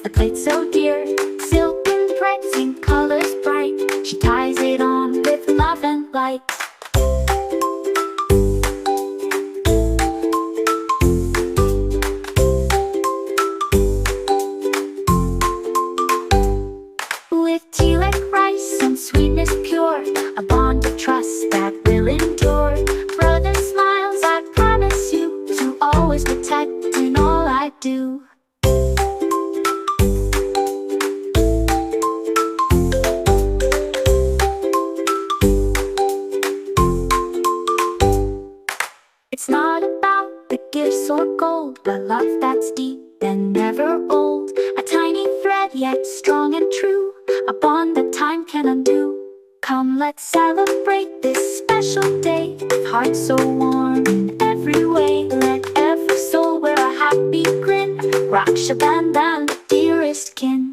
the plate so dear, silken threads in colors bright. She ties it on with love and light. With tea like rice and sweetness pure, a bond of trust that will endure. Brother smiles, I promise you to always protect in all I do. It's not about the gifts or gold, but love that's deep and never old. A tiny thread, yet strong and true, a bond that time can undo. Come, let's celebrate this special day, with hearts so warm in every way. Let every soul wear a happy grin. Raksha Bandhan, dearest kin.